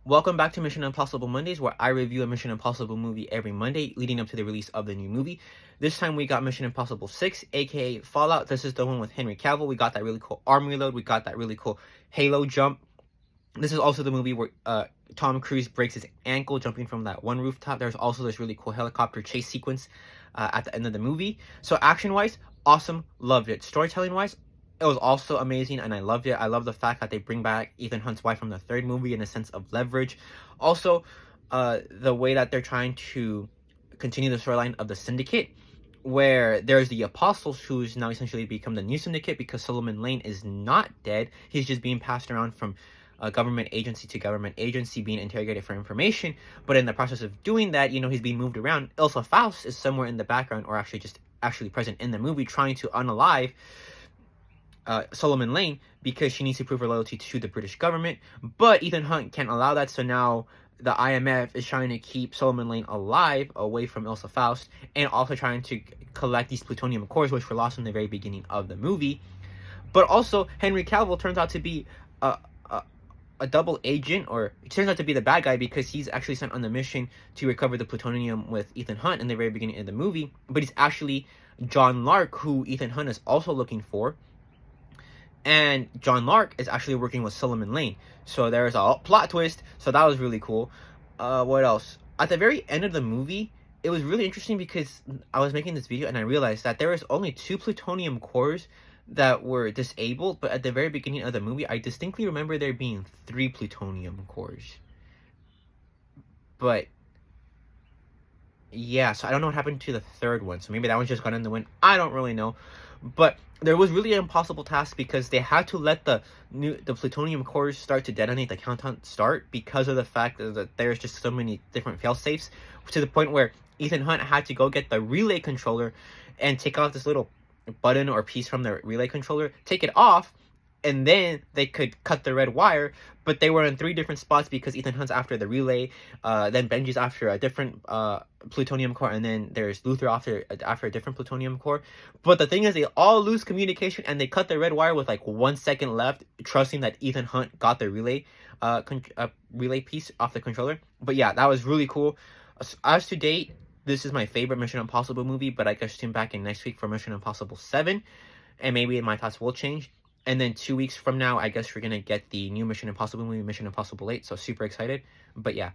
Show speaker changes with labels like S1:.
S1: Welcome back to Mission Impossible Mondays, where I review a Mission Impossible movie every Monday leading up to the release of the new movie. This time we got Mission Impossible 6, aka Fallout. This is the one with Henry Cavill. We got that really cool arm reload. We got that really cool Halo jump. This is also the movie where Tom Cruise breaks his ankle jumping from that one rooftop. There's also this really cool helicopter chase sequence at the end of the movie. So action-wise, awesome. Loved it. Storytelling-wise, it was also amazing, and I loved it. I love the fact that they bring back Ethan Hunt's wife from the third movie in a sense of leverage. Also, the way that they're trying to continue the storyline of the Syndicate, where there's the Apostles, who's now essentially become the new Syndicate because Solomon Lane is not dead. He's just being passed around from government agency to government agency, being interrogated for information. But in the process of doing that, he's being moved around. Ilsa Faust is somewhere in the background, or actually present in the movie, trying to unalive Solomon Lane because she needs to prove her loyalty to the British government. But Ethan Hunt can't allow that, so now the IMF is trying to keep Solomon Lane alive away from Ilsa Faust, and also trying to collect these plutonium cores, which were lost in the very beginning of the movie. But also, Henry Cavill turns out to be a double agent, or it turns out to be the bad guy, because he's actually sent on the mission to recover the plutonium with Ethan Hunt in the very beginning of the movie. But he's actually John Lark, who Ethan Hunt is also looking for. And John Lark is actually working with Solomon Lane. So there's a plot twist. So that was really cool. What else? At the very end of the movie, it was really interesting because I was making this video and I realized that there was only 2 plutonium cores that were disabled. But at the very beginning of the movie, I distinctly remember there being 3 plutonium cores. But yeah, so I don't know what happened to the third one. So maybe that one's just gone in the wind. I don't really know. But there was really an impossible task because they had to let the plutonium cores start to detonate, the countdown start, because of the fact that there's just so many different fail-safes, to the point where Ethan Hunt had to go get the relay controller and take off this little button or piece from the relay controller, take it off, and then they could cut the red wire. But they were in 3 different spots because Ethan Hunt's after the relay, then Benji's after a different plutonium core, and then there's Luther after a different plutonium core. But the thing is, they all lose communication, and they cut the red wire with like 1 second left, trusting that Ethan Hunt got the relay piece off the controller. But yeah, that was really cool. As to date, this is my favorite Mission Impossible movie, but I guess tune back in next week for Mission Impossible 7, and maybe my thoughts will change. And then 2 weeks from now, I guess we're going to get the new Mission Impossible movie, Mission Impossible 8. So super excited. But yeah,